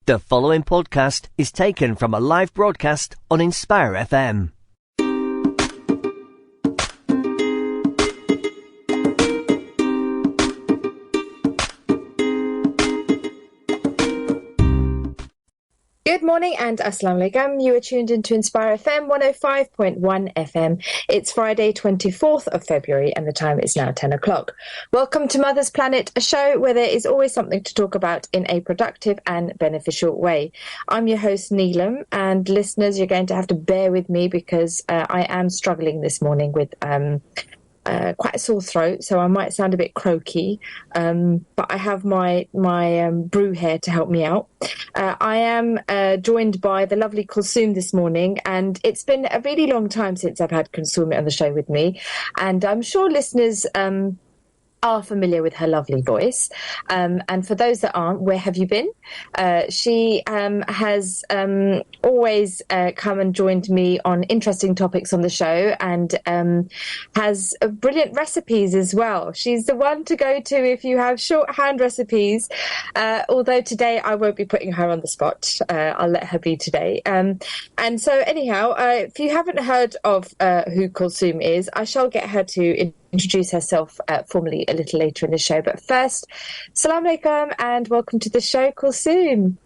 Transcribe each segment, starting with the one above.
The following podcast is taken from a live broadcast on Inspire FM. Good morning and Assalamu Alaikum. You are tuned into Inspire FM 105.1 FM. It's Friday, 24th of February, and the time is now 10 o'clock. Welcome to Mother's Planet, a show where there is always something to talk about in a productive and beneficial way. I'm your host, Neelum, and listeners, you're going to have to bear with me because I am struggling this morning with quite a sore throat, so I might sound a bit croaky, but I have my brew here to help me out. I am joined by the lovely Kulsoom this morning, and it's been a really long time since I've had Kulsoom on the show with me, and I'm sure listeners are familiar with her lovely voice. And for those that aren't, where have you been? She has always come and joined me on interesting topics on the show, and has brilliant recipes as well. She's the one to go to if you have shorthand recipes, although today I won't be putting her on the spot. I'll let her be today. And so anyhow, if you haven't heard of who Kulsoom is, I shall get her to introduce herself formally a little later in the show. But first, Assalamu Alaikum and welcome to the show, Kulsoom.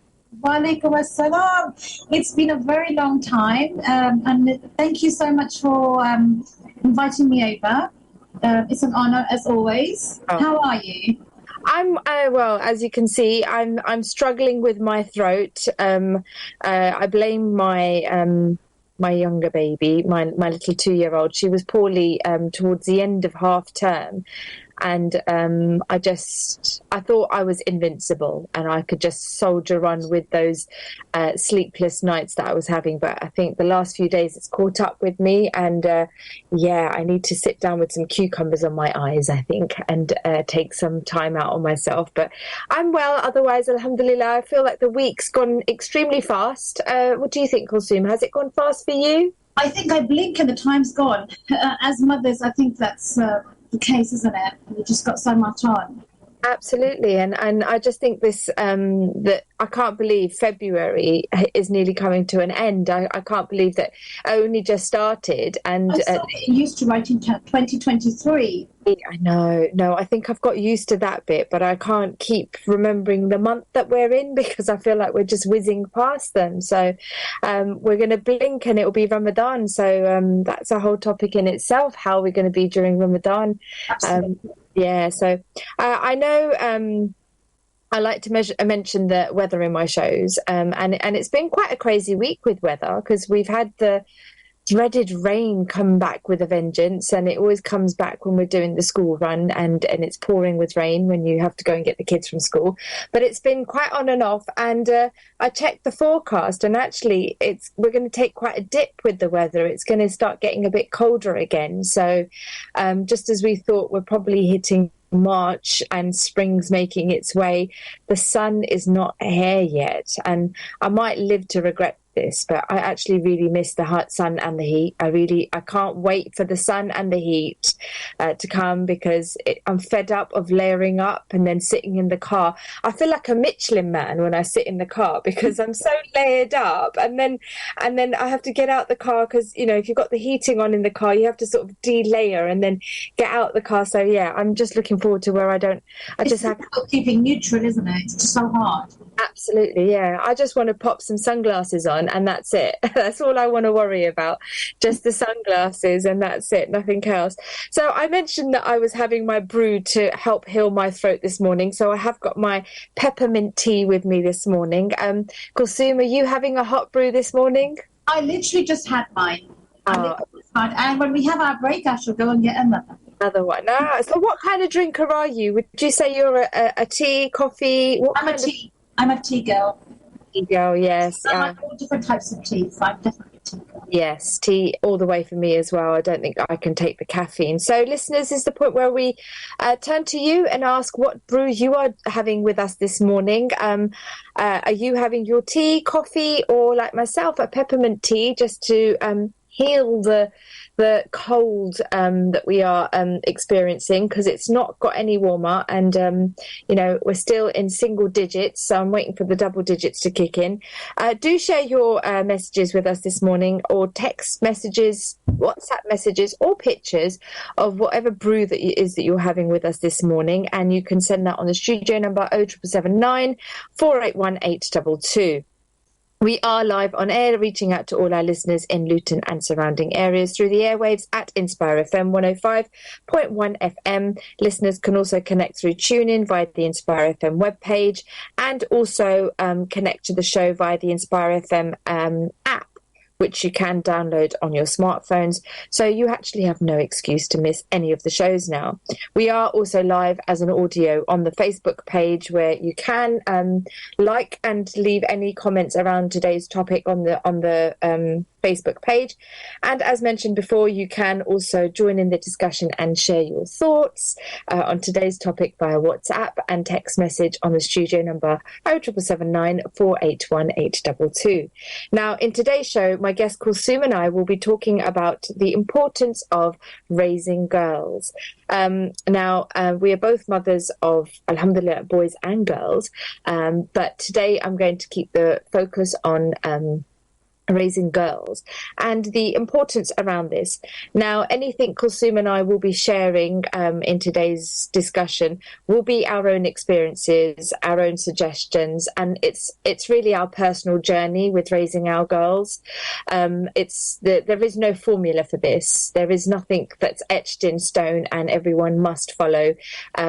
Wa alaikum assalam. It's been a very long time, and thank you so much for inviting me over. It's an honor as always. Oh. How are you? I'm well, as you can see, I'm struggling with my throat. I blame my younger baby, my little 2-year-old. She was poorly towards the end of half term, and I thought I was invincible and I could just soldier on with those sleepless nights that I was having. But I think the last few days it's caught up with me, and I need to sit down with some cucumbers on my eyes, I think, and take some time out on myself. But I'm well otherwise, alhamdulillah. I feel like the week's gone extremely fast. What do you think, Kulsoom? Has it gone fast for you? I think I blink and the time's gone. As mothers, I think that's the case, isn't it? We just got so much on. Absolutely, and I just think this that I can't believe February is nearly coming to an end. I can't believe that only just started. And I saw it used to write in 2023. I know. No, I think I've got used to that bit, but I can't keep remembering the month that we're in because I feel like we're just whizzing past them. So we're going to blink and it'll be Ramadan. So that's a whole topic in itself, how we're going to be during Ramadan. Absolutely. So I know I like to mention the weather in my shows, and it's been quite a crazy week with weather because we've had the dreaded rain come back with a vengeance, and it always comes back when we're doing the school run, and it's pouring with rain when you have to go and get the kids from school. But it's been quite on and off, and I checked the forecast, and actually we're going to take quite a dip with the weather. It's going to start getting a bit colder again. So just as we thought we're probably hitting March and spring's making its way, the sun is not here yet, and I might live to regret this, but I actually really miss the hot sun and the heat. I can't wait for the sun and the heat to come because I'm fed up of layering up and then sitting in the car. I feel like a Michelin man when I sit in the car because I'm so layered up, and then I have to get out the car because if you've got the heating on in the car, you have to sort of de-layer and then get out the car. So yeah, I'm just looking forward to where it's keeping neutral, isn't it? It's just so hard. Absolutely, yeah. I just want to pop some sunglasses on and that's it. That's all I want to worry about. Just the sunglasses and that's it, nothing else. So I mentioned that I was having my brew to help heal my throat this morning. So I have got my peppermint tea with me this morning. Kulsoom, are you having a hot brew this morning? I literally just had mine. And when we have our break, I shall go and get another one. So what kind of drinker are you? Would you say you're a tea, coffee? I'm a tea girl. Tea girl, yes. I like all different types of tea, so I'm definitely a tea girl. Yes, tea all the way for me as well. I don't think I can take the caffeine. So, listeners, this is the point where we turn to you and ask what brew you are having with us this morning. Are you having your tea, coffee, or like myself, a peppermint tea, just to heal the cold that we are experiencing, because it's not got any warmer, and we're still in single digits, so I'm waiting for the double digits to kick in. Do share your messages with us this morning, or text messages, WhatsApp messages, or pictures of whatever brew that you're having with us this morning, and you can send that on the studio number 07779 481 822. We are live on air, reaching out to all our listeners in Luton and surrounding areas through the airwaves at Inspire FM 105.1 FM. Listeners can also connect through TuneIn via the Inspire FM webpage, and also connect to the show via the Inspire FM app, which you can download on your smartphones. So you actually have no excuse to miss any of the shows now. We are also live as an audio on the Facebook page, where you can like and leave any comments around today's topic on the Facebook page. And as mentioned before, you can also join in the discussion and share your thoughts on today's topic via WhatsApp and text message on the studio number 07779 481 822. Now, in today's show, my guest Kulsoom and I will be talking about the importance of raising girls. Now, we are both mothers of, alhamdulillah, boys and girls, but today I'm going to keep the focus on raising girls and the importance around this. Now, anything Kulsoom and I will be sharing in today's discussion will be our own experiences, our own suggestions, and it's really our personal journey with raising our girls. There is no formula for this. There is nothing that's etched in stone and everyone must follow.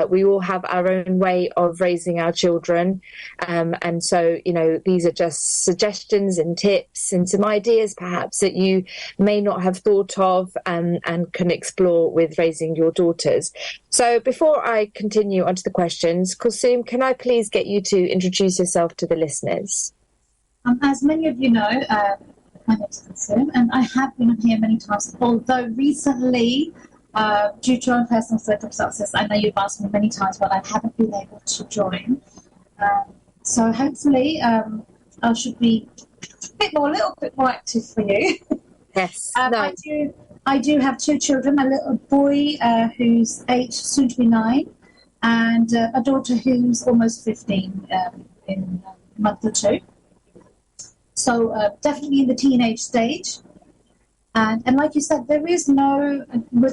We all have our own way of raising our children, and so these are just suggestions and tips and some ideas perhaps that you may not have thought of, and can explore with raising your daughters. So before I continue onto the questions, Kulsoom, can I please get you to introduce yourself to the listeners? As many of you know, my name is Kulsoom, and I have been on here many times, although recently, due to own personal circumstances, I know you've asked me many times, but I haven't been able to join. So hopefully I should be a little bit more active for you. Yes. I do have two children, a little boy who's 8, soon to be 9, and a daughter who's almost 15 in a month or two. So definitely in the teenage stage. And like you said, with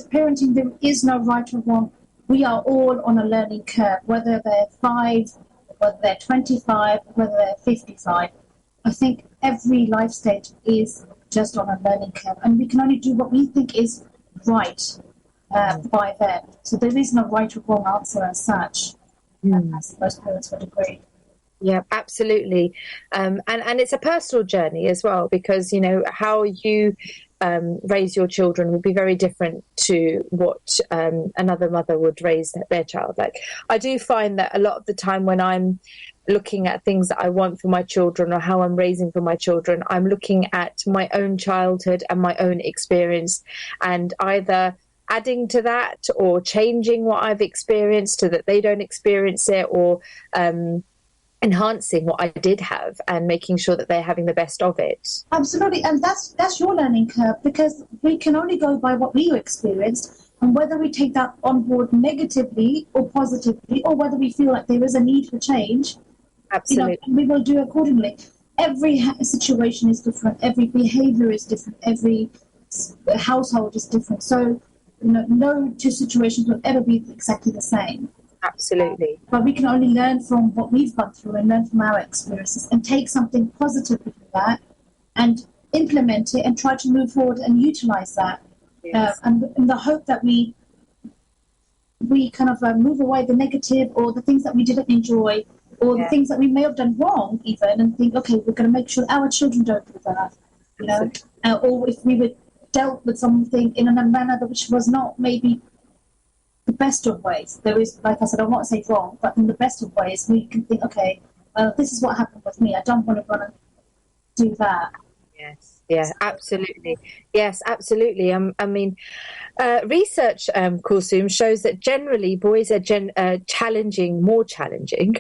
parenting, there is no right or wrong. We are all on a learning curve, whether they're 5, whether they're 25, whether they're 55. I think every life stage is just on a learning curve, and we can only do what we think is right by them. So there is no right or wrong answer as such, as most parents would agree. Yeah, absolutely. And it's a personal journey as well, because, how you raise your children will be very different to what another mother would raise their child. Like, I do find that a lot of the time when I'm looking at things that I want for my children or how I'm raising for my children, I'm looking at my own childhood and my own experience, and either adding to that or changing what I've experienced so that they don't experience it, or enhancing what I did have and making sure that they're having the best of it. Absolutely, and that's your learning curve, because we can only go by what we experienced, and whether we take that on board negatively or positively, or whether we feel like there is a need for change, absolutely, we will do accordingly. Every situation is different, every behavior is different, every household is different, so no two situations will ever be exactly the same. Absolutely. But we can only learn from what we've gone through and learn from our experiences and take something positive from that and implement it and try to move forward and utilize that. Yes. And in the hope that we kind of move away the negative or the things that we didn't enjoy, or the things that we may have done wrong even, and think, okay, we're going to make sure our children don't do that. Or if we were dealt with something in a manner which was not maybe the best of ways. There is, like I said, I won't say wrong, but in the best of ways, we can think, okay, well, this is what happened with me. I don't want to do that. Yes. Yeah, absolutely. Yes, absolutely. I mean, research, Kulsoom, shows that generally boys are more challenging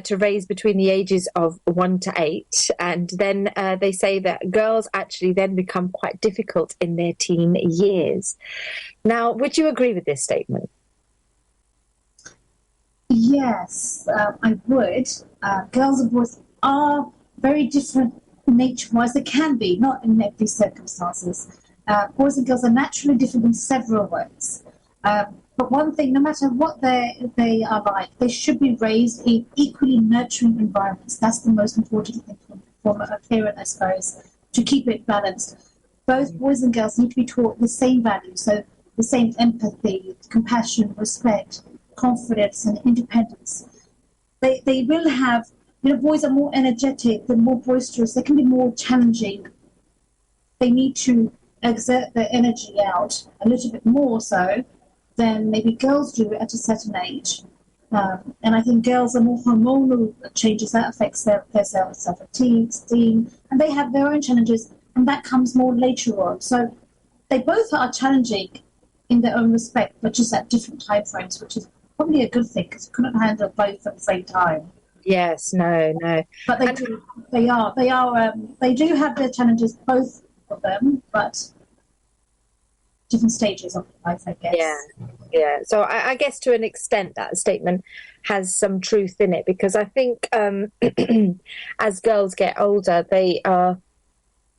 to raise between the ages of 1 to 8. And then they say that girls actually then become quite difficult in their teen years. Now, would you agree with this statement? Yes, I would. Girls and boys are very different nature-wise. They can be, not in every circumstances. Boys and girls are naturally different in several ways. But one thing, no matter what they are like, they should be raised in equally nurturing environments. That's the most important thing for a parent, I suppose, to keep it balanced. Both boys and girls need to be taught the same values, so the same empathy, compassion, respect, confidence, and independence. They will have, boys are more energetic, they're more boisterous, they can be more challenging. They need to exert their energy out a little bit more so than maybe girls do at a certain age. And I think girls are more hormonal changes that affects their self-esteem, and they have their own challenges, and that comes more later on. So they both are challenging in their own respect, but just at different time frames, which is probably a good thing because you couldn't handle both at the same time. Yes, no. But they do have their challenges, both of them, but different stages of life, I guess. Yeah. So I guess to an extent that statement has some truth in it, because I think as girls get older, they are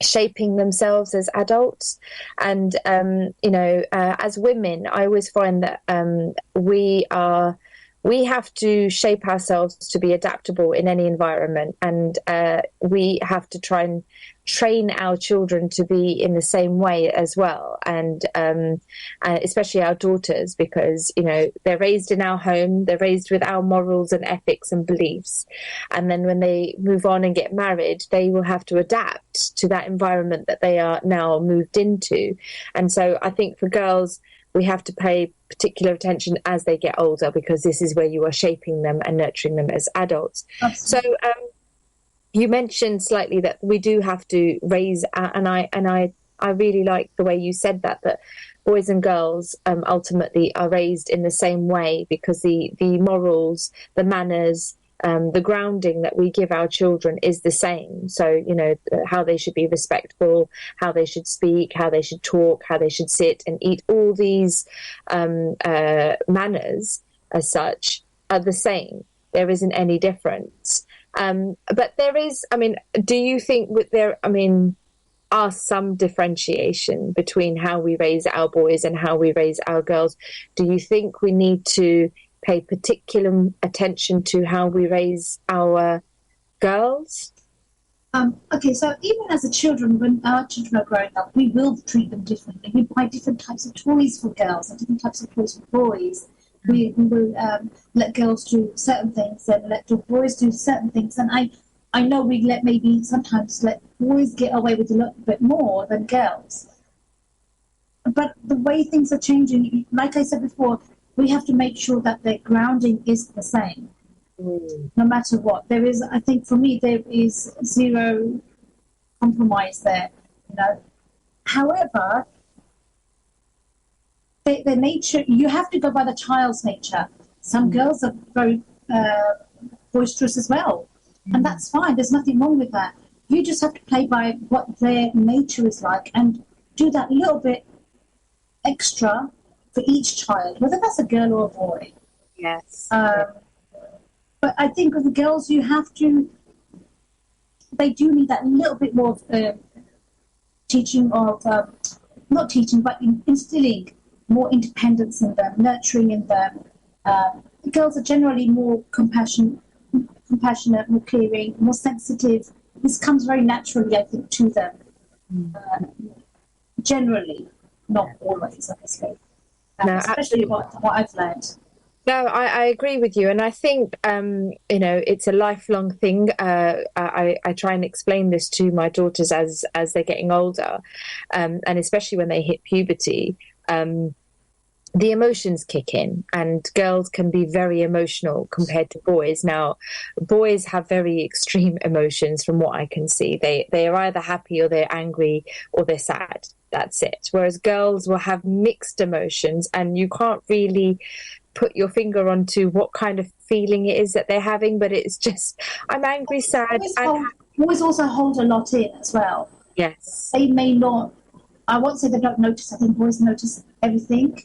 shaping themselves as adults, and as women, I always find that we have to shape ourselves to be adaptable in any environment, and we have to try and train our children to be in the same way as well, and especially our daughters, because they're raised in our home, they're raised with our morals and ethics and beliefs, and then when they move on and get married, they will have to adapt to that environment that they are now moved into. And so I think for girls, we have to pay particular attention as they get older, because this is where you are shaping them and nurturing them as adults. Absolutely. So you mentioned slightly that we do have to raise, and I really like the way you said that boys and girls ultimately are raised in the same way, because the morals, the manners, the grounding that we give our children is the same. So, how they should be respectful, how they should speak, how they should talk, how they should sit and eat, all these manners as such are the same. There isn't any difference. But there is, do you think are some differentiation between how we raise our boys and how we raise our girls? Do you think we need to pay particular attention to how we raise our girls? Okay, so even as a children, when our children are growing up, we will treat them differently. We buy different types of toys for girls and different types of toys for boys. We will let girls do certain things and let boys do certain things. And I know we sometimes let boys get away with a little bit more than girls. But the way things are changing, like I said before, we have to make sure that their grounding is the same, no matter what. I think for me, there is zero compromise there. However, their nature, you have to go by the child's nature. Some girls are very boisterous as well, and that's fine. There's nothing wrong with that. You just have to play by what their nature is like and do that little bit extra for each child, whether that's a girl or a boy. Yes. But I think with the girls, they do need that little bit more of teaching of, not teaching, but instilling more independence in them, nurturing in them. The girls are generally more compassionate, more caring, more sensitive. This comes very naturally, I think, to them. Generally, not always, obviously. Especially what I've learned. No, I agree with you, and I think it's a lifelong thing. I try and explain this to my daughters as they're getting older, and especially when they hit puberty. the emotions kick in, and girls can be very emotional compared to boys. Now, boys have very extreme emotions from what I can see. They are either happy or they're angry or they're sad. That's it. Whereas girls will have mixed emotions, and you can't really put your finger onto what kind of feeling it is that they're having, but it's just, I'm angry, sad, and Boys also hold a lot in as well. yes. They may not, I won't say they don't notice, I think boys notice everything.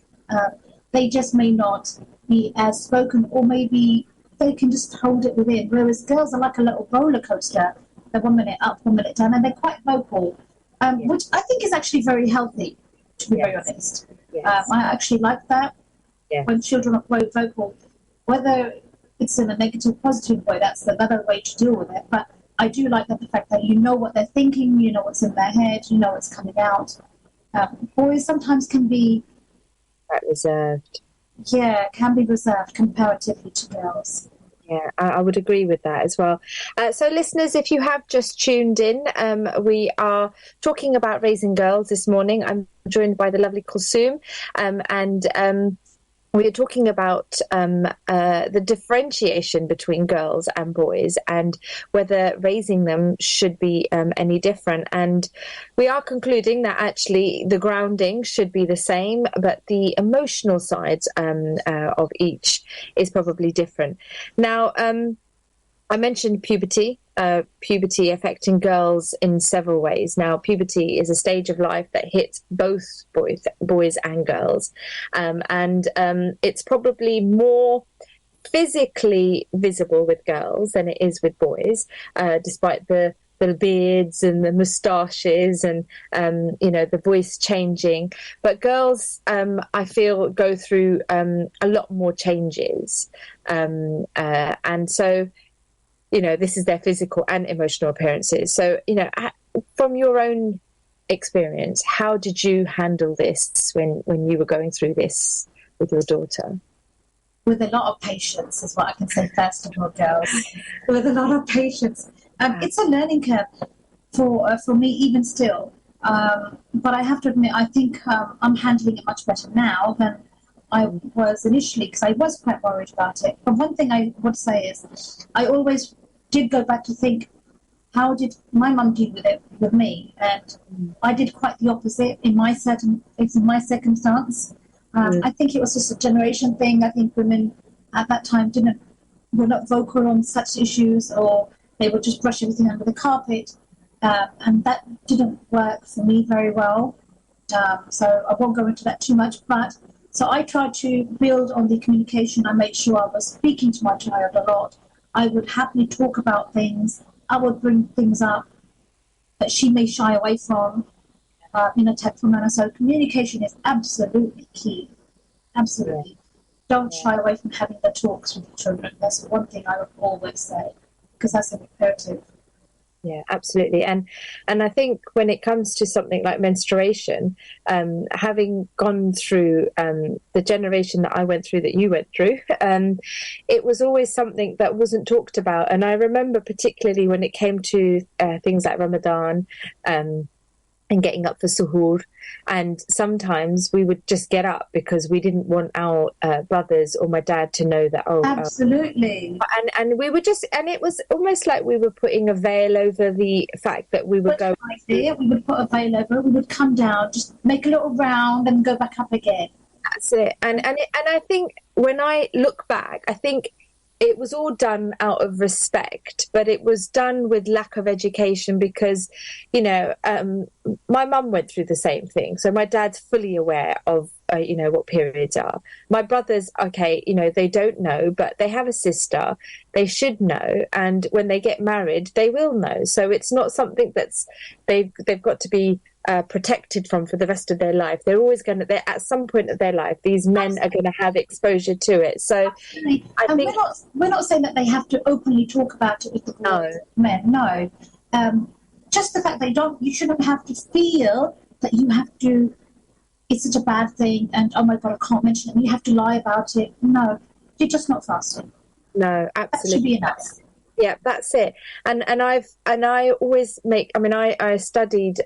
They just may not be as spoken, or maybe they can just hold it within. Whereas girls are like a little roller coaster. They're 1 minute up, 1 minute down, and they're quite vocal, which I think is actually very healthy, to be very honest. Yes. I actually like that. Yes. When children are quite vocal, whether it's in a negative, positive way, that's another way to deal with it. But I do like the fact that you know what they're thinking, you know what's in their head, you know what's coming out. Boys sometimes can be Quite reserved. Yeah, can be reserved comparatively to girls. Yeah, I would agree with that as well. So, listeners, if you have just tuned in, we are talking about raising girls this morning. I'm joined by the lovely Kulsoom, and we are talking about the differentiation between girls and boys, and whether raising them should be any different. And we are concluding that actually the grounding should be the same, but the emotional sides of each is probably different. Now, I mentioned puberty affecting girls in several ways. Now, puberty is a stage of life that hits both boys and girls. And it's probably more physically visible with girls than it is with boys, despite the beards and the moustaches and the voice changing. But girls, I feel, go through a lot more changes, and so this is their physical and emotional appearances. So from your own experience, how did you handle this when you were going through this with your daughter? With a lot of patience is what I can say first of all, girls. With a lot of patience. It's a learning curve for me even still. But I have to admit, I think I'm handling it much better now than I was initially, because I was quite worried about it. But one thing I would say is I always did go back to think, how did my mum deal with it with me? And I did quite the opposite in my circumstance. I think it was just a generation thing. I think women at that time were not vocal on such issues, or they would just brush everything under the carpet. And that didn't work for me very well. So I won't go into that too much. So I tried to build on the communication. I made sure I was speaking to my child a lot. I would happily talk about things. I would bring things up that she may shy away from in a tactful manner. So communication is absolutely key. Absolutely. Don't shy away from having the talks with the children. That's one thing I would always say, because that's an imperative. Yeah, absolutely. And I think when it comes to something like menstruation, having gone through the generation that I went through, that you went through, it was always something that wasn't talked about. And I remember particularly when it came to things like Ramadan, and getting up for suhoor, and sometimes we would just get up because we didn't want our brothers or my dad to know that. Absolutely. And we were just, and it was almost like we were putting a veil over the fact that we would go. We would put a veil over it. We would come down, just make a little round, and go back up again. That's it. And I think when I look back, I think it was all done out of respect, but it was done with lack of education, because, my mum went through the same thing. So my dad's fully aware of, what periods are. My brothers, they don't know, but they have a sister. They should know. And when they get married, they will know. So it's not something that's they've got to be protected from for the rest of their life. They're always going to, at some point of their life, these men are going to have exposure to it. So I think we're not saying that they have to openly talk about it with the boys, men. No, just the fact you shouldn't have to feel that you have to. It's such a bad thing, and oh my God, I can't mention it. And you have to lie about it. No, you're just not fasting. No, absolutely. That should be enough. Yeah, that's it. And I always make. I mean, I studied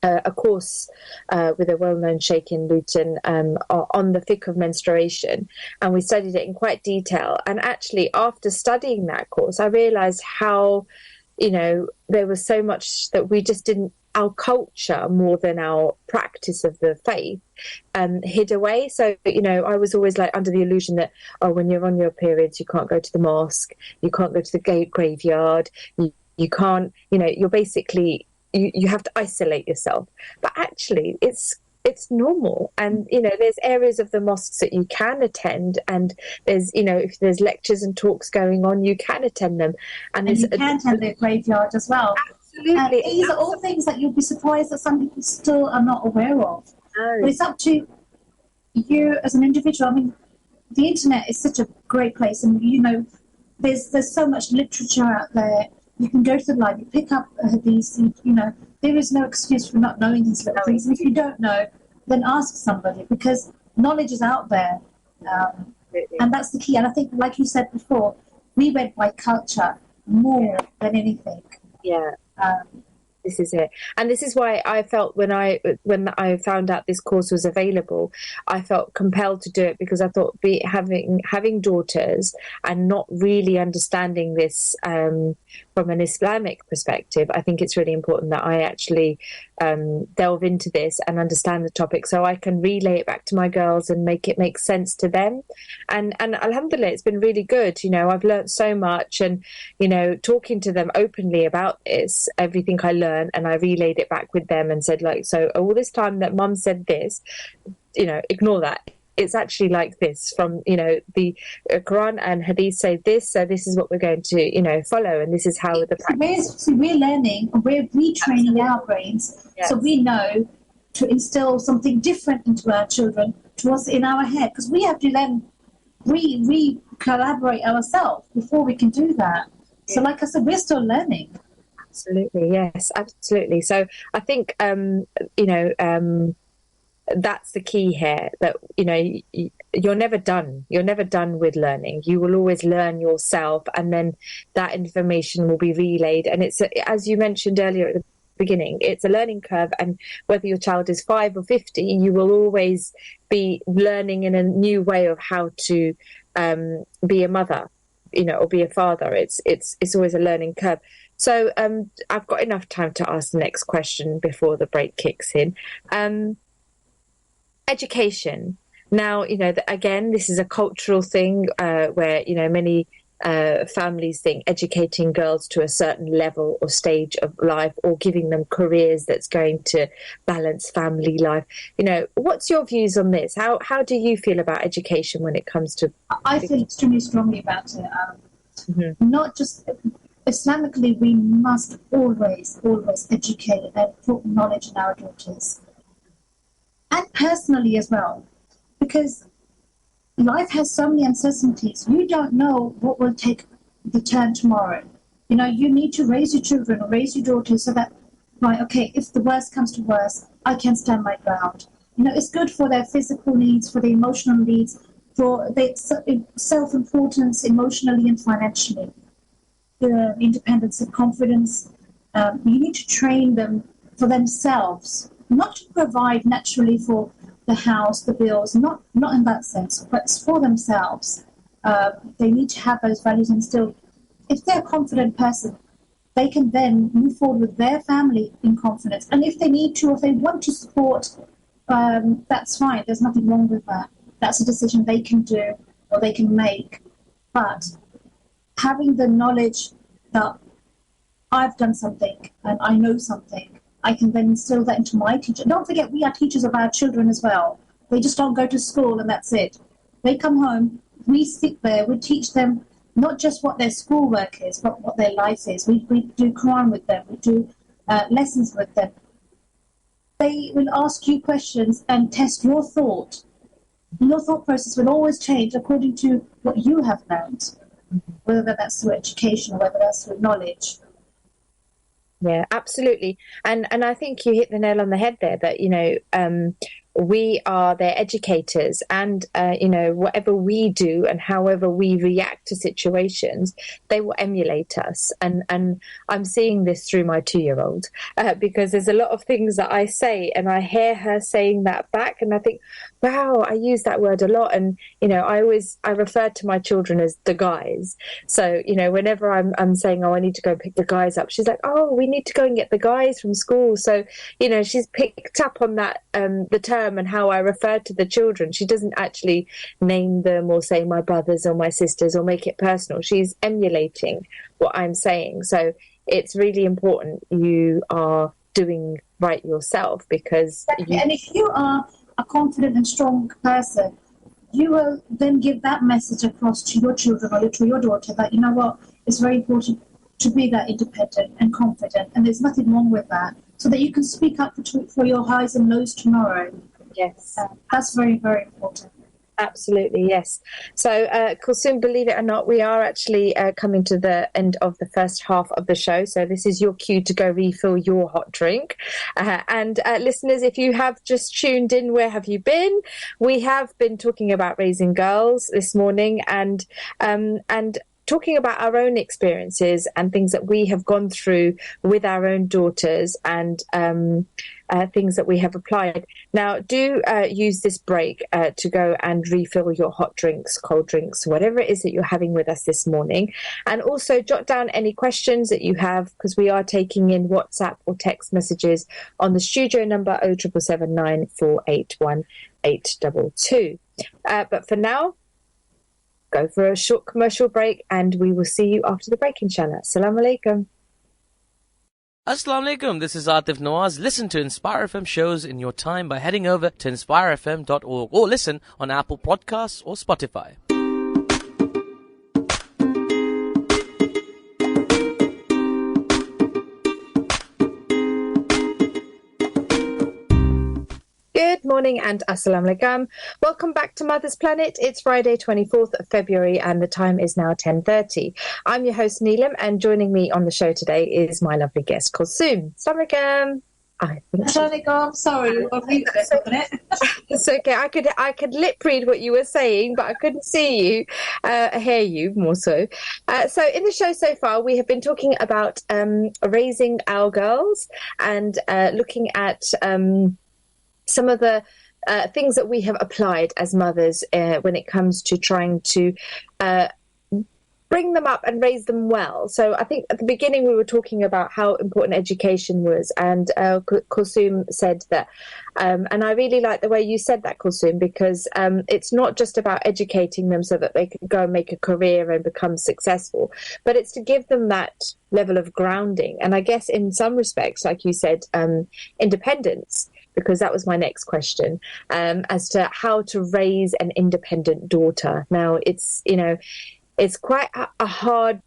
a course with a well-known sheikh in Luton on the fiqh of menstruation, and we studied it in quite detail. And actually, after studying that course, I realised how, there was so much that we just didn't, our culture more than our practice of the faith hid away. So, I was always like under the illusion that, when you're on your periods, you can't go to the mosque, you can't go to the graveyard, you can't, you're basically, you have to isolate yourself. But actually, it's normal. And, there's areas of the mosques that you can attend. And there's, if there's lectures and talks going on, you can attend them. And you can attend the graveyard as well. Absolutely. These are all things that you'll be surprised that some people still are not aware of. No. But it's up to you as an individual. I mean, the internet is such a great place. And, there's so much literature out there. You can go to the library, pick up these, there is no excuse for not knowing these little things. And if you don't know, then ask somebody, because knowledge is out there. And that's the key. And I think, like you said before, we went by culture more than anything. Yeah. This is it. And this is why I felt when I found out this course was available, I felt compelled to do it, because I thought having daughters and not really understanding this from an Islamic perspective, I think it's really important that I actually delve into this and understand the topic, so I can relay it back to my girls and make it make sense to them. And alhamdulillah, it's been really good. I've learned so much, and talking to them openly about this, everything I learned, and I relayed it back with them and said, so all this time that mum said this, ignore that. It's actually like this from, the Quran and Hadith say this, so this is what we're going to, follow, and this is how the practice. We're learning, we're retraining our brains, yes. So we know to instill something different into our children, to what's in our head, because we have to then collaborate ourselves before we can do that. Yeah. So like I said, we're still learning. Absolutely, yes, absolutely. So I think, that's the key here, that, you're never done. You're never done with learning. You will always learn yourself, and then that information will be relayed. And it's, as you mentioned earlier at the beginning, it's a learning curve. And whether your child is 5 or 50, you will always be learning in a new way of how to be a mother, or be a father. It's always a learning curve. So I've got enough time to ask the next question before the break kicks in. Education. Now, again, this is a cultural thing where, many families think educating girls to a certain level or stage of life, or giving them careers that's going to balance family life. What's your views on this? How do you feel about education when it comes to... I feel extremely strongly about it. Not just... Islamically, we must always educate and put knowledge in our daughters. And personally as well. Because life has so many uncertainties. You don't know what will take the turn tomorrow. You need to raise your children or raise your daughters so that, right, okay, if the worst comes to worst, I can stand my ground. It's good for their physical needs, for their emotional needs, for their self-importance emotionally and financially. The independence and confidence. You need to train them for themselves, not to provide naturally for the house, the bills, not in that sense, but for themselves. They need to have those values instilled. If they're a confident person, they can then move forward with their family in confidence. And if they need to, if they want to support, that's fine. There's nothing wrong with that. That's a decision they can do or they can make. But having the knowledge that I've done something and I know something, I can then instill that into my teacher. Don't forget, we are teachers of our children as well. They just don't go to school and that's it. They come home, we sit there, we teach them not just what their schoolwork is, but what their life is. We do Quran with them, we do lessons with them. They will ask you questions and test your thought. Your thought process will always change according to what you have learned. Whether that's through education or whether that's through knowledge. Yeah, absolutely. And I think you hit the nail on the head there, that, we are their educators, and whatever we do and however we react to situations, they will emulate us. And I'm seeing this through my 2-year-old, because there's a lot of things that I say and I hear her saying that back, and I think, wow, I use that word a lot. And I refer to my children as the guys. So whenever I'm saying, oh, I need to go pick the guys up, she's like, oh, we need to go and get the guys from school. So she's picked up on that, the term and how I refer to the children. She doesn't actually name them or say my brothers or my sisters or make it personal. She's emulating what I'm saying. So it's really important you are doing right yourself, because and if you are a confident and strong person, you will then give that message across to your children or to your daughter that, you know what, it's very important to be that independent and confident, and there's nothing wrong with that, so that you can speak up for your highs and lows tomorrow. Yes. That's very, very important. Absolutely, yes. So, Kulsoom, believe it or not, we are actually coming to the end of the first half of the show. So this is your cue to go refill your hot drink. And listeners, if you have just tuned in, where have you been? We have been talking about raising girls this morning, and talking about our own experiences and things that we have gone through with our own daughters, and things that we have applied. Now, do use this break to go and refill your hot drinks, cold drinks, whatever it is that you're having with us this morning. And also jot down any questions that you have, because we are taking in WhatsApp or text messages on the studio number 07779 481 822. But for now, go for a short commercial break, and we will see you after the break, inshallah. Assalamu alaikum. Assalamu alaikum, this is Atif Nawaz. Listen to Inspire FM shows in your time by heading over to inspirefm.org, or listen on Apple Podcasts or Spotify. Good morning and assalamu alaikum. Welcome back to Mother's Planet. It's Friday, 24th of February, and the time is now 10:30. I'm your host, Neelum, and joining me on the show today is my lovely guest, Kulsoom. Assalamu alaikum. Sorry, it's okay. I could lip read what you were saying, but I couldn't see you, hear you more so. So in the show so far, we have been talking about raising our girls, and looking at some of the things that we have applied as mothers when it comes to trying to bring them up and raise them well. So I think at the beginning we were talking about how important education was, and Kulsoom said that, and I really like the way you said that, Kulsoom, because it's not just about educating them so that they can go and make a career and become successful, but it's to give them that level of grounding. And I guess in some respects, like you said, independence, because that was my next question, as to how to raise an independent daughter. Now, it's quite a hard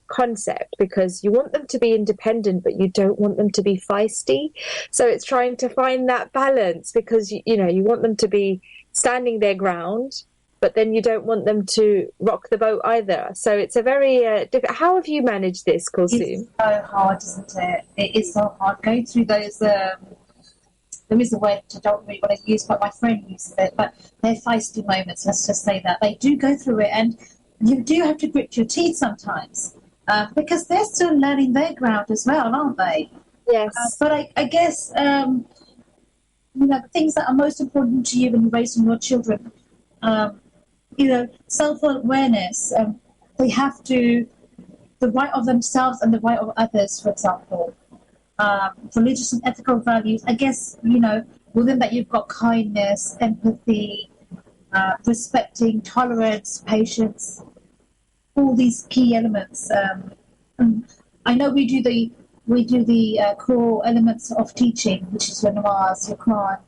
concept, because you want them to be independent, but you don't want them to be feisty. So it's trying to find that balance, because, you want them to be standing their ground, but then you don't want them to rock the boat either. So it's a very difficult. How have you managed this, Kulsoom? It's so hard, isn't it? It is so hard going through those. There is a word which I don't really want to use, but my friend uses it. But they're feisty moments, let's just say that. They do go through it, and you do have to grit your teeth sometimes, because they're still learning their ground as well, aren't they? Yes. But I guess, the things that are most important to you when you're raising your children, self-awareness, they have to, the right of themselves and the right of others, for example. Religious and ethical values, I guess, within that you've got kindness, empathy, respecting, tolerance, patience, all these key elements. I know we do the core elements of teaching, which is your namaz, your Quran,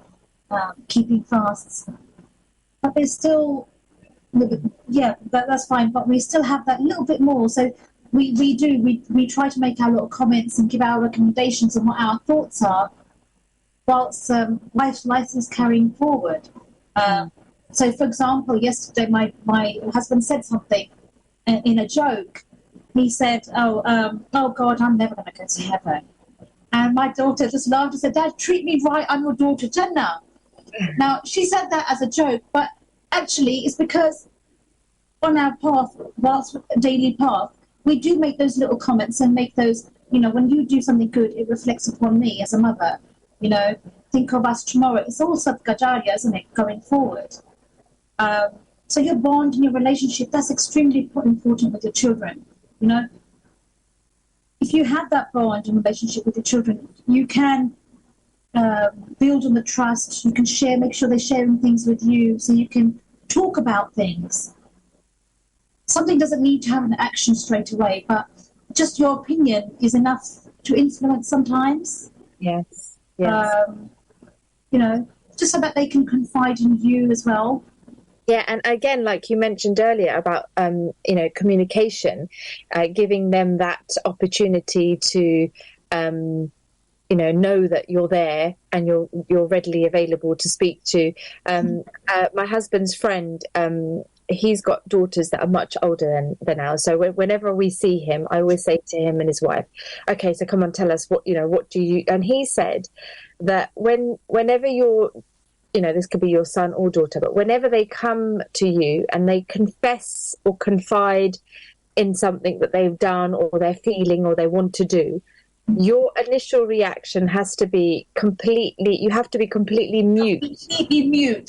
keeping fasts, but there's still, that's fine, but we still have that little bit more. So we try to make our little comments and give our recommendations on what our thoughts are, whilst life is carrying forward. So, for example, yesterday my husband said something in a joke. He said, oh God, I'm never going to go to heaven. And my daughter just laughed and said, Dad, treat me right, I'm your daughter, Jannah. Now, she said that as a joke, but actually it's because on our path, whilst daily path, we do make those little comments and make those, when you do something good, it reflects upon me as a mother. Think of us tomorrow. It's all sadqa jariyah, isn't it, going forward? So your bond and your relationship, that's extremely important with your children. If you have that bond and relationship with your children, you can build on the trust. You can make sure they're sharing things with you, so you can talk about things. Something doesn't need to have an action straight away, but just your opinion is enough to influence sometimes. Yes. Just so that they can confide in you as well. Yeah, and again, like you mentioned earlier about communication, giving them that opportunity to know that you're there and you're readily available to speak to. My husband's friend, he's got daughters that are much older than ours. So whenever we see him, I always say to him and his wife, "Okay, so come on, tell us what do you?" And he said that whenever you're, this could be your son or daughter, but whenever they come to you and they confess or confide in something that they've done or they're feeling or they want to do, your initial reaction has to be completely mute.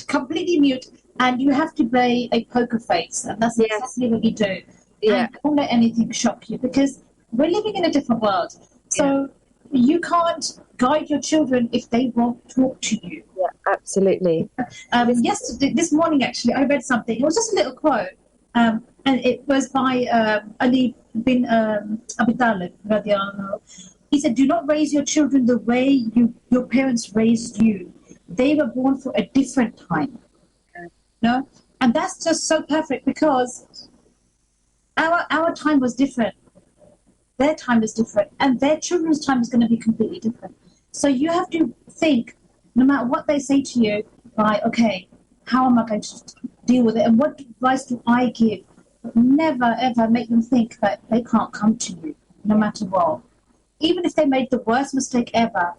Completely mute. And you have to play a poker face. And that's exactly what you do. Yeah. And don't let anything shock you, because we're living in a different world. So you can't guide your children if they won't talk to you. Yeah, absolutely. This morning, actually, I read something. It was just a little quote. And it was by Ali bin Abi Talib, radiallahu anhu. He said, "Do not raise your children the way your parents raised you. They were born for a different time." And that's just so perfect, because our time was different. Their time is different, and their children's time is going to be completely different. So you have to think, no matter what they say to you, right, okay, how am I going to deal with it, and what advice do I give? But never, ever make them think that they can't come to you, no matter what. Even if they made the worst mistake ever,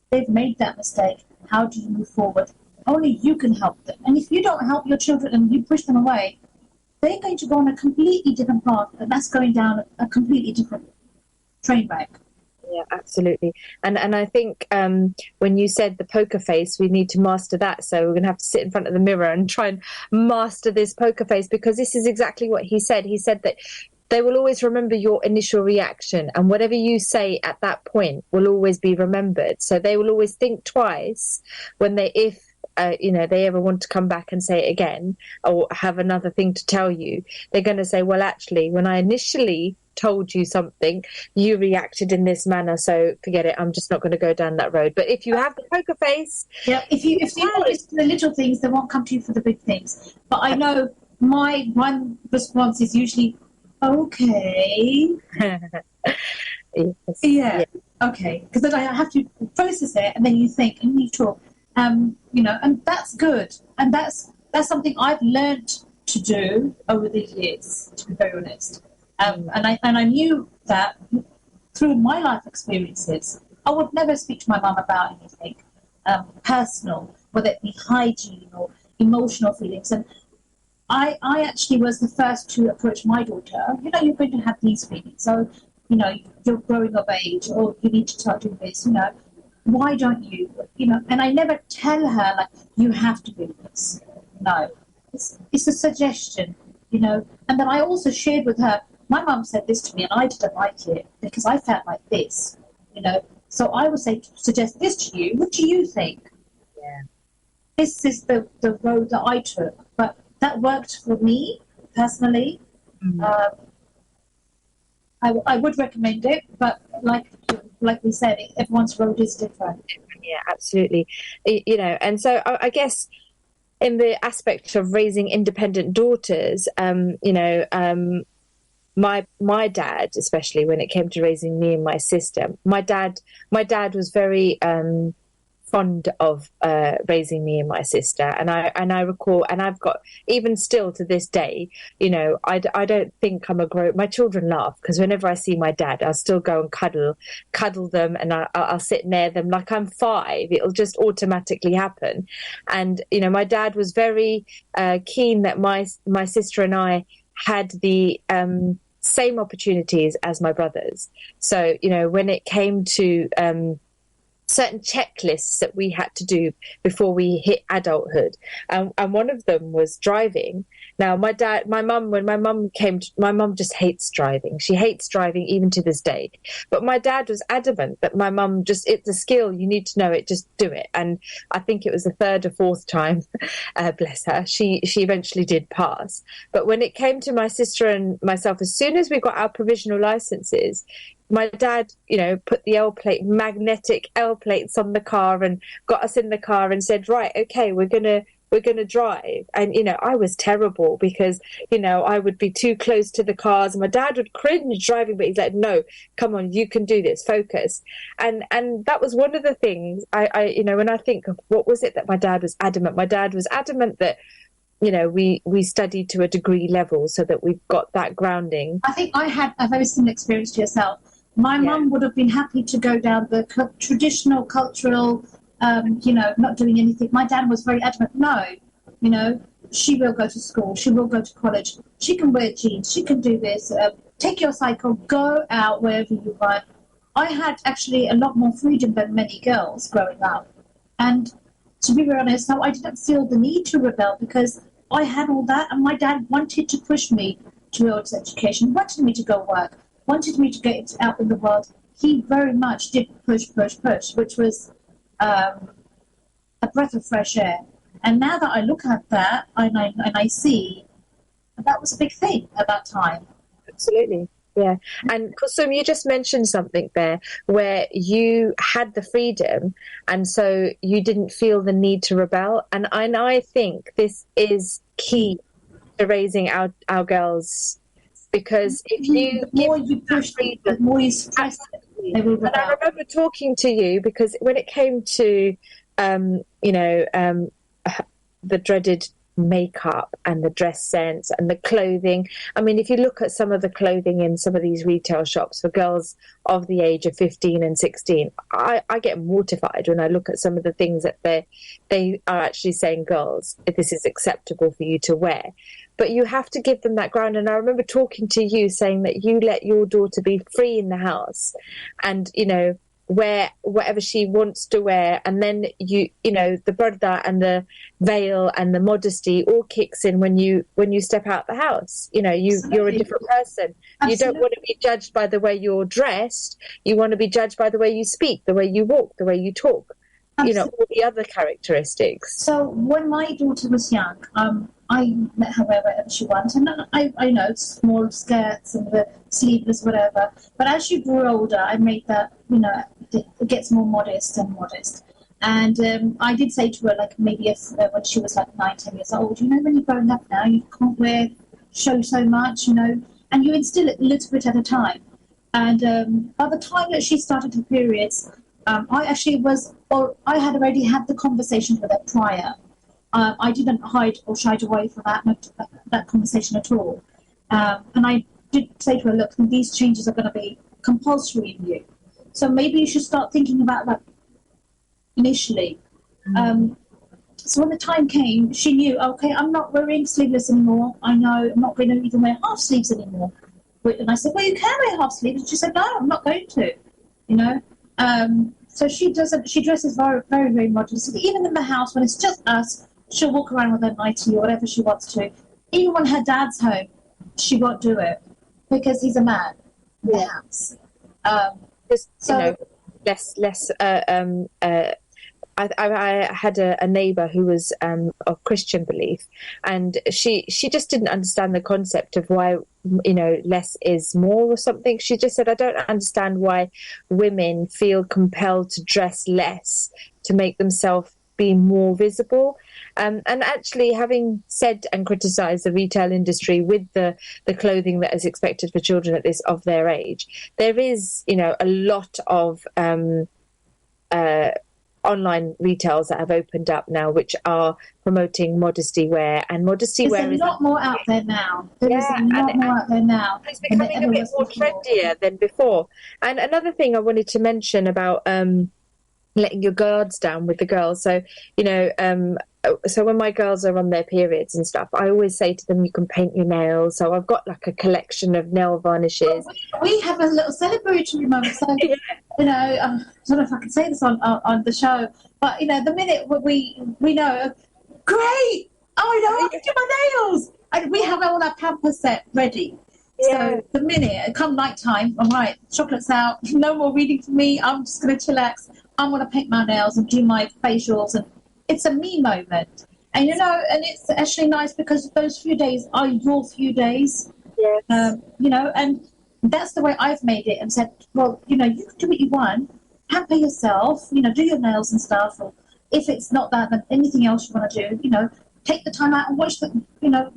they've made that mistake. How do you move forward? Only you can help them. And if you don't help your children and you push them away, they're going to go on a completely different path, and that's going down a completely different train wreck. Yeah, absolutely. And I think when you said the poker face, we need to master that. So we're going to have to sit in front of the mirror and try and master this poker face, because this is exactly what he said. He said that they will always remember your initial reaction, and whatever you say at that point will always be remembered. So they will always think twice when if they ever want to come back and say it again or have another thing to tell you. They're going to say, well, actually, when I initially told you something, you reacted in this manner, so forget it, I'm just not going to go down that road. But if you have the poker face, if you notice the little things, they won't come to you for the big things. But I know my one response is usually, okay. yes. Okay, because then I have to process it, and then you think and you talk, and that's good, and that's something I've learned to do over the years, to be very honest. And I knew that through my life experiences. I would never speak to my mum about anything personal, whether it be hygiene or emotional feelings. And I actually was the first to approach my daughter. You're going to have these feelings. So, you're growing of age, or you need to start doing this. Why don't you? And I never tell her, like, you have to do this. No, it's a suggestion. And then I also shared with her, my mum said this to me and I didn't like it because I felt like this, So I would suggest this to you. What do you think? Yeah. This is the road that I took, but that worked for me personally. Mm-hmm. I would recommend it, but like we said, everyone's road is different. Yeah, absolutely. And so I guess in the aspect of raising independent daughters, my dad, especially when it came to raising me and my sister, my dad was very fond of raising me and my sister, and I recall, and I've got, even still to this day, you know, I don't think I'm a grown. My children laugh because whenever I see my dad, I'll still go and cuddle them, and I'll sit near them like I'm 5. It'll just automatically happen. And you know, my dad was very keen that my sister and I had the same opportunities as my brothers. So you know, when it came to certain checklists that we had to do before we hit adulthood. And one of them was driving. Now, when my mum just hates driving. She hates driving even to this day. But my dad was adamant that my mum it's a skill. You need to know it, just do it. And I think it was the 3rd or 4th time, bless her, she eventually did pass. But when it came to my sister and myself, as soon as we got our provisional licenses, my dad, you know, put the magnetic L plates on the car and got us in the car and said, right, okay, we're gonna drive. And you know, I was terrible because, you know, I would be too close to the cars. My dad would cringe driving, but he's like, no, come on, you can do this, focus. And that was one of the things I you know, when I think of what was it that my dad was adamant that, you know, we studied to a degree level so that we've got that grounding. I think I had a very similar experience to yourself. My mum would have been happy to go down the traditional, cultural, you know, not doing anything. My dad was very adamant, no, you know, she will go to school, she will go to college, she can wear jeans, she can do this, take your cycle, go out wherever you want. I had actually a lot more freedom than many girls growing up. And to be very honest, no, I didn't feel the need to rebel because I had all that, and my dad wanted to push me towards education, wanted me to go work, wanted me to get out in the world. He very much did push, which was a breath of fresh air. And now that I look at that and I see that was a big thing at that time. Absolutely. Yeah. And Kulsoom, you just mentioned something there where you had the freedom and so you didn't feel the need to rebel. And I think this is key to raising our girls, because if you the more you push them, the more you stress them, they will rebel. And I remember talking to you because when it came to you know, the dreaded makeup and the dress sense and the clothing. I mean, if you look at some of the clothing in some of these retail shops for girls of the age of 15 and 16, I get mortified when I look at some of the things that they are actually saying, girls, if this is acceptable for you to wear. But you have to give them that ground. And I remember talking to you saying that you let your daughter be free in the house and, you know, wear whatever she wants to wear, and then you know, the brother and the veil and the modesty all kicks in when you step out the house. You know, you're a different person. Absolutely. You don't want to be judged by the way you're dressed. You want to be judged by the way you speak, the way you walk, the way you talk. Absolutely. You know, all the other characteristics. So when my daughter was young, I let her wear whatever she wanted, and I know small skirts and the sleeveless whatever. But as she grew older, I made that, you know, it gets more modest and modest. And I did say to her, like maybe when she was like 9, 10 years old, you know, when you're growing up now, you can't show so much, you know, and you instill it a little bit at a time. And by the time that she started her periods, I had already had the conversation with her prior. I didn't hide or shy away from that conversation at all. And I did say to her, look, these changes are going to be compulsory in you. So maybe you should start thinking about that initially. So when the time came, she knew, okay, I'm not wearing sleeveless anymore. I know I'm not going to even wear half sleeves anymore. And I said, well, you can wear half sleeves. And she said, no, I'm not going to, you know. So she dresses very, very, very modestly. Even in the house, when it's just us, she'll walk around with her nightie or whatever she wants to. Even when her dad's home, she won't do it because he's a man in the house. You know, less. I had a neighbour who was of Christian belief, and she just didn't understand the concept of why, you know, less is more or something. She just said, I don't understand why women feel compelled to dress less to make themselves be more visible. And actually, having said and criticised the retail industry with the clothing that is expected for children of their age, there is, you know, a lot of online retails that have opened up now, which are promoting modesty wear, and modesty wear There's a lot more out there now. There's a lot more out there now. It's becoming a bit more trendier than before. And another thing I wanted to mention about letting your guards down with the girls. So, so when my girls are on their periods and stuff, I always say to them, you can paint your nails. So I've got like a collection of nail varnishes. We have a little celebratory moment. So, I don't know if I can say this on the show, but, the minute we know, great, I can do my nails. And we have all our pamper set ready. Yeah. So the minute, come night time, all right, chocolate's out, no more reading for me, I'm just going to chillax. I'm going to paint my nails and do my facials, and it's a me moment. And and it's actually nice because those few days are your few days. Yes. And that's the way I've made it and said, well, you can do what you want, pamper yourself, do your nails and stuff. Or if it's not that, then anything else you want to do, take the time out and watch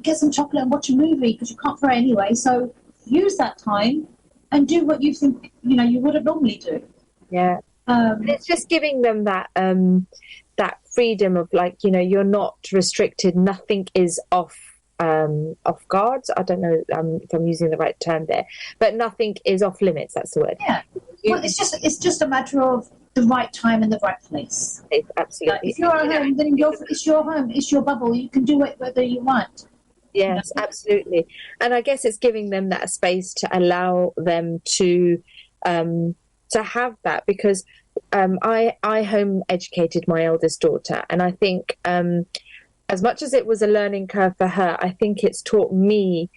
get some chocolate and watch a movie because you can't throw it anyway. So use that time and do what you think, you wouldn't normally do. Yeah. It's just giving them that that freedom of you're not restricted. Nothing is off guards. I don't know if I'm using the right term there, but nothing is off limits. That's the word. Yeah. Well, it's just a matter of the right time and the right place. It's absolutely. If you're at home, then it's your home. It's your bubble. You can do it whether you want. Yes, absolutely. And I guess it's giving them that space to allow them to have that, because I home educated my eldest daughter, and I think as much as it was a learning curve for her, I think it's taught me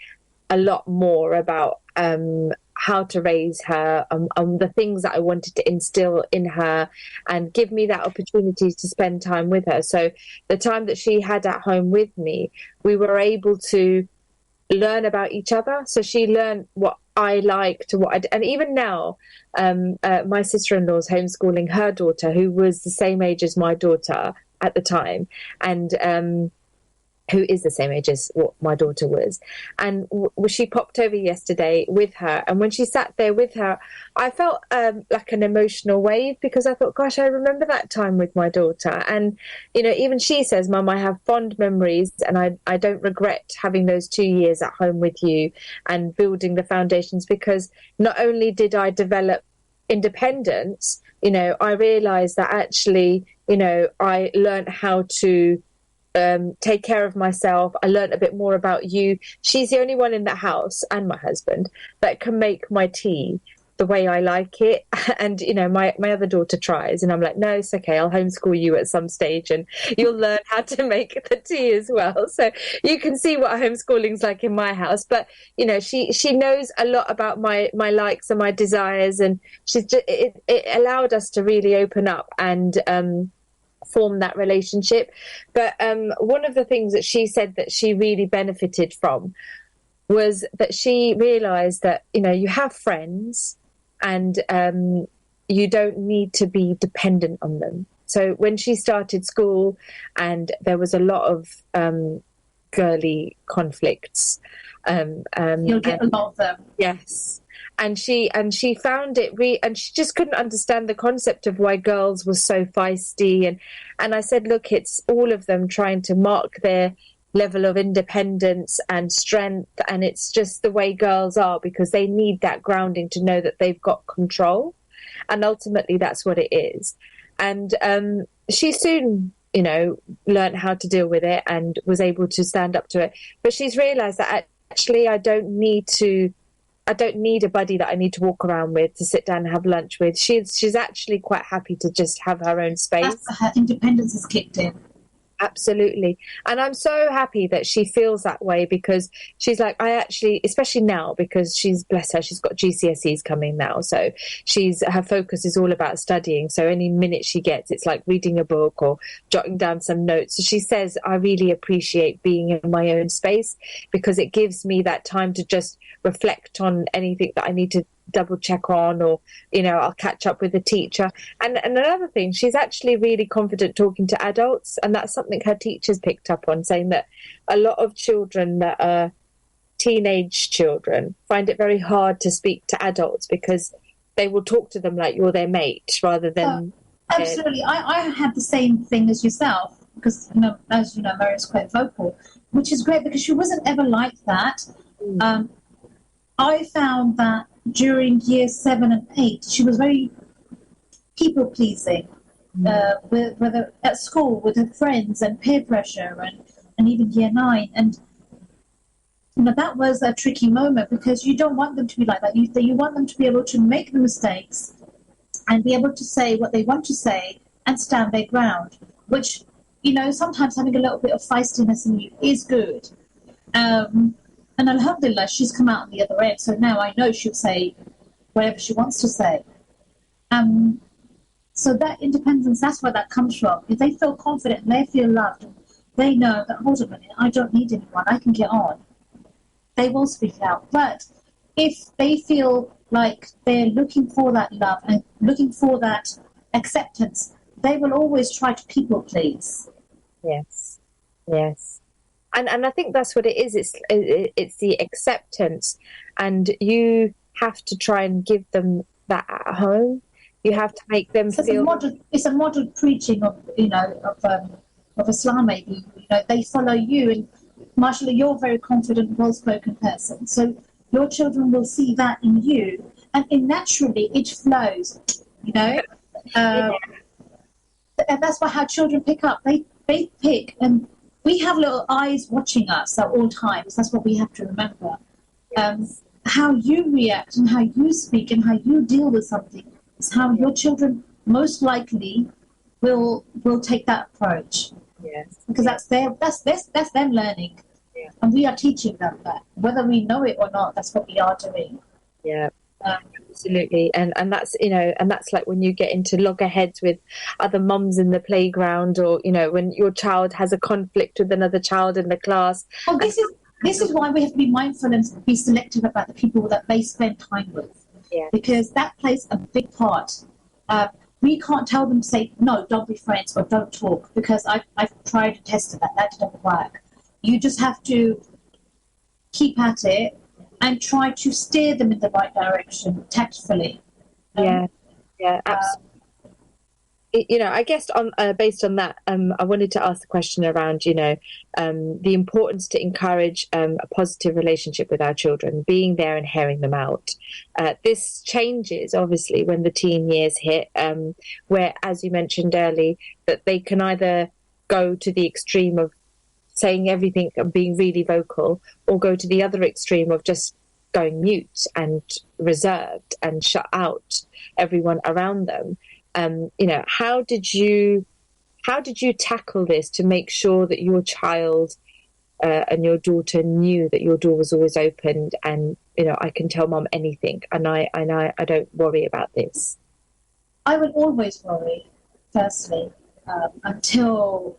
a lot more about how to raise her, the things that I wanted to instill in her and give me that opportunity to spend time with her. So the time that she had at home with me, we were able to learn about each other. So she learned what I liked, and even now, my sister-in-law's homeschooling her daughter, who was the same age as my daughter at the time, and who is the same age as what my daughter was. And she popped over yesterday with her. And when she sat there with her, I felt like an emotional wave, because I thought, gosh, I remember that time with my daughter. And, even she says, Mum, I have fond memories, and I don't regret having those 2 years at home with you and building the foundations, because not only did I develop independence, I realized that actually, I learned how to take care of myself. I learned a bit more about you. She's the only one in the house, and my husband, that can make my tea the way I like it. And my other daughter tries, and I'm like, no, it's okay, I'll homeschool you at some stage and you'll learn how to make the tea as well. So you can see what homeschooling's like in my house. But she knows a lot about my likes and my desires, and it allowed us to really open up and form that relationship. But one of the things that she said that she really benefited from was that she realized that you have friends, and you don't need to be dependent on them. So when she started school and there was a lot of girly conflicts, you'll get a lot of them. Yes. And she found it and she just couldn't understand the concept of why girls were so feisty. And I said, look, it's all of them trying to mark their level of independence and strength. And it's just the way girls are, because they need that grounding to know that they've got control. And ultimately, that's what it is. And she soon, learned how to deal with it and was able to stand up to it. But she's realized that actually I don't need a buddy that I need to walk around with, to sit down and have lunch with. She's actually quite happy to just have her own space. Her independence has kicked in. Absolutely. And I'm so happy that she feels that way, because she's like, I actually, especially now, because bless her, she's got GCSEs coming now. So her focus is all about studying. So any minute she gets, it's like reading a book or jotting down some notes. So she says, I really appreciate being in my own space, because it gives me that time to just reflect on anything that I need to double check on, or I'll catch up with the teacher. And another thing, she's actually really confident talking to adults, and that's something her teachers picked up on, saying that a lot of children that are teenage children find it very hard to speak to adults, because they will talk to them like you're their mate rather than Absolutely. I had the same thing as yourself because, as you know, Maria's quite vocal, which is great because she wasn't ever like that. I found that during year 7 and 8, she was very people-pleasing, whether at school, with her friends and peer pressure and even year 9. And that was a tricky moment because you don't want them to be like that. You want them to be able to make the mistakes and be able to say what they want to say and stand their ground, which, sometimes having a little bit of feistiness in you is good. And alhamdulillah, she's come out on the other end, so now I know she'll say whatever she wants to say. So that independence, that's where that comes from. If they feel confident and they feel loved, they know that, hold on a minute, I don't need anyone, I can get on. They will speak out. But if they feel like they're looking for that love and looking for that acceptance, they will always try to people please. Yes. And I think that's what it is. It's the acceptance, and you have to try and give them that at home. You have to make them feel. It's a model preaching of Islam. Maybe they follow you, and mashallah, you're a very confident, well-spoken person. So your children will see that in you, and naturally it flows. And that's how children pick up. They pick, and we have little eyes watching us at all times. That's what we have to remember. How you react and how you speak and how you deal with something is how your children most likely will take that approach. Yes, because that's them learning, and we are teaching them that, whether we know it or not. That's what we are doing. Yeah. Absolutely, and that's and that's like when you get into loggerheads with other mums in the playground, or when your child has a conflict with another child in the class. Well, this is why we have to be mindful and be selective about the people that they spend time with, because that plays a big part. We can't tell them to say no, don't be friends or don't talk, because I've tried and tested that didn't work. You just have to keep at it and try to steer them in the right direction tactfully. Absolutely. I guess based on that, I wanted to ask the question around, the importance to encourage a positive relationship with our children, being there and hearing them out. This changes, obviously, when the teen years hit, where, as you mentioned earlier, that they can either go to the extreme of saying everything and being really vocal, or go to the other extreme of just going mute and reserved and shut out everyone around them. How did you tackle this to make sure that your child and your daughter knew that your door was always opened, and I can tell mum anything, and I don't worry about this? I would always worry, firstly, until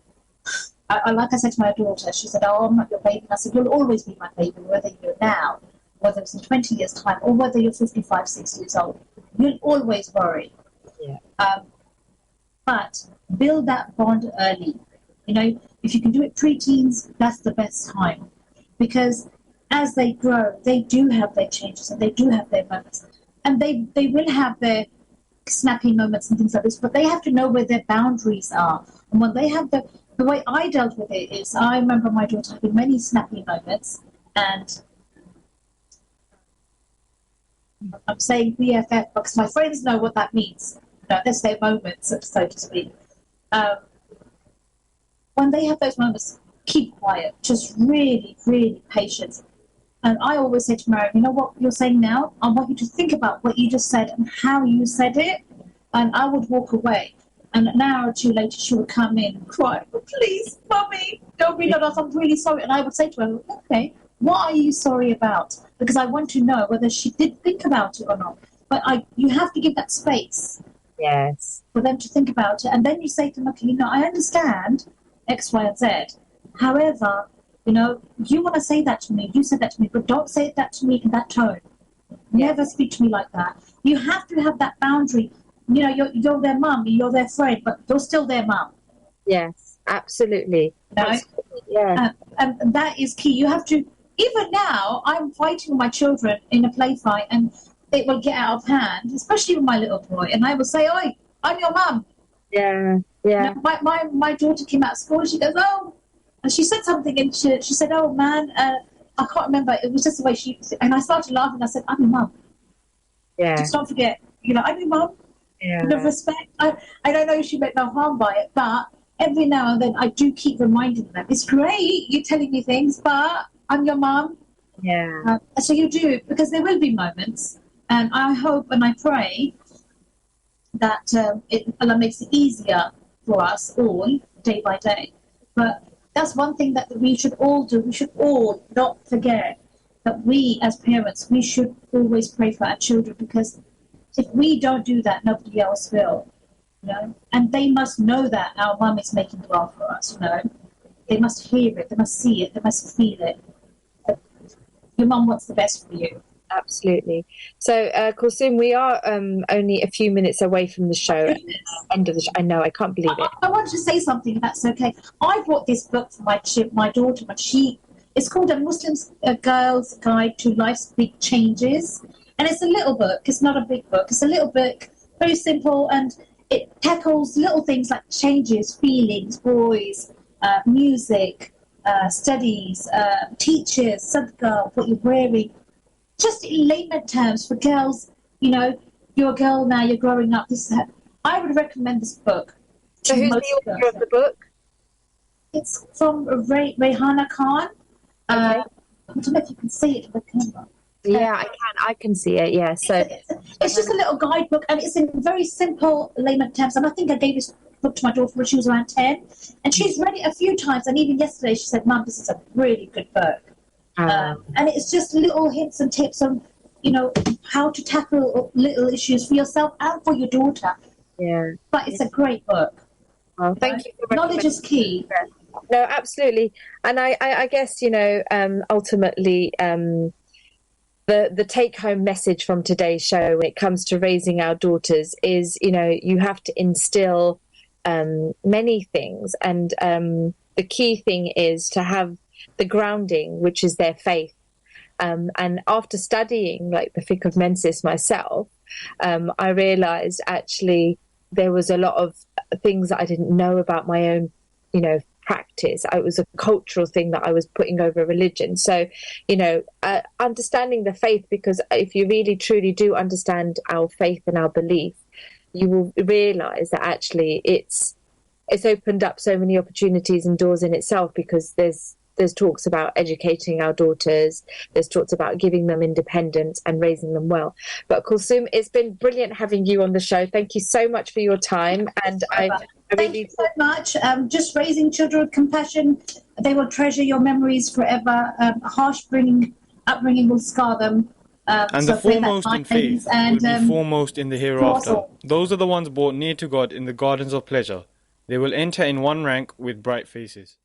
like I said to my daughter, she said, "Oh, I'm not your baby." And I said, "You'll always be my baby, whether you're now, whether it's in 20 years' time, or whether you're 55, 60 years old. You'll always worry." But build that bond early. If you can do it pre-teens, that's the best time, because as they grow, they do have their changes and they do have their moments, and they will have their snappy moments and things like this. But they have to know where their boundaries are, and when they have the way I dealt with it is, I remember my daughter having many snappy moments, and I'm saying BFF because my friends know what that means. That's their moments, so to speak. When they have those moments, keep quiet. Just really, really patient. And I always say to Mary, you know what you're saying now? I want you to think about what you just said and how you said it. And I would walk away. And an hour or two later, she would come in and cry, "Oh, please, Mummy, don't be like that. I'm really sorry." And I would say to her, "Okay, what are you sorry about?" Because I want to know whether she did think about it or not. But you have to give that space. Yes. For them to think about it. And then you say to them, "Okay, I understand X, Y, and Z. However, you want to say that to me, you said that to me, but don't say that to me in that tone. Never speak to me like that." You have to have that boundary. You're their mum, you're their friend, but you're still their mum. Yes, absolutely. Yeah. And that is key. You have to, even now, I'm fighting with my children in a play fight, and it will get out of hand, especially with my little boy. And I will say, "Oi, I'm your mum. Yeah, yeah. My daughter came out of school and she goes, oh, and she said something and she said, oh man, I can't remember. It was just the way and I started laughing. I said, I'm your mum. Yeah. Just don't forget, I'm your mum. Yeah. The respect. I don't know if she meant no harm by it, but every now and then I do keep reminding them. It's great you're telling me things, but I'm your mum. Yeah. So you do, because there will be moments, and I hope and I pray that Allah makes it easier for us all day by day. But that's one thing that we should all do. We should all not forget that we as parents, we should always pray for our children, because if we don't do that, nobody else will. And they must know that our mum is making dua for us. They must hear it, they must see it, they must feel it. Your mum wants the best for you. Absolutely. So, Kulsoom, we are only a few minutes away from the show, end of the show. I know, I can't believe it. I wanted to say something, if that's okay. I bought this book for my daughter, but it's called A Muslim Girl's Guide to Life's Big Changes. And it's a little book. It's not a big book. It's a little book, very simple, and it tackles little things like changes, feelings, boys, music, studies, teachers, sadaqah, what you're wearing. Just in layman terms for girls, you're a girl now, you're growing up. I would recommend this book. So who's the author of the book? It's from Rayhana Khan. Okay. I don't know if you can see it in the camera. Yeah, I can see it, yeah. So it's just a little guidebook, and it's in very simple layman terms. And I think I gave this book to my daughter when she was around 10. And she's read it a few times, and even yesterday she said, Mum, this is a really good book. And it's just little hints and tips on, how to tackle little issues for yourself and for your daughter. Yeah. But it's a great book. Well, thank you for knowledge is key. No, absolutely. And I guess, ultimately, the take-home message from today's show when it comes to raising our daughters is, you have to instill many things. And the key thing is to have the grounding, which is their faith. And after studying like the fiqh of Mensis myself, I realized actually there was a lot of things that I didn't know about my own, practice. It was a cultural thing that I was putting over religion. So, understanding the faith, because if you really truly do understand our faith and our belief, you will realize that actually it's opened up so many opportunities and doors in itself, because there's talks about educating our daughters, there's talks about giving them independence and raising them well. But Kulsoom, it's been brilliant having you on the show. Thank you so much for your time. And Thank you so much. Just raising children with compassion, they will treasure your memories forever. Harsh upbringing will scar them. And the foremost in faith will be foremost in the hereafter. Those are the ones brought near to God in the gardens of pleasure. They will enter in one rank with bright faces.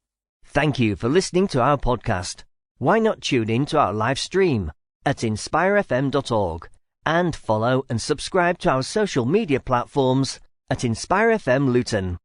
Thank you for listening to our podcast. Why not tune in to our live stream at inspirefm.org and follow and subscribe to our social media platforms at Inspire FM Luton.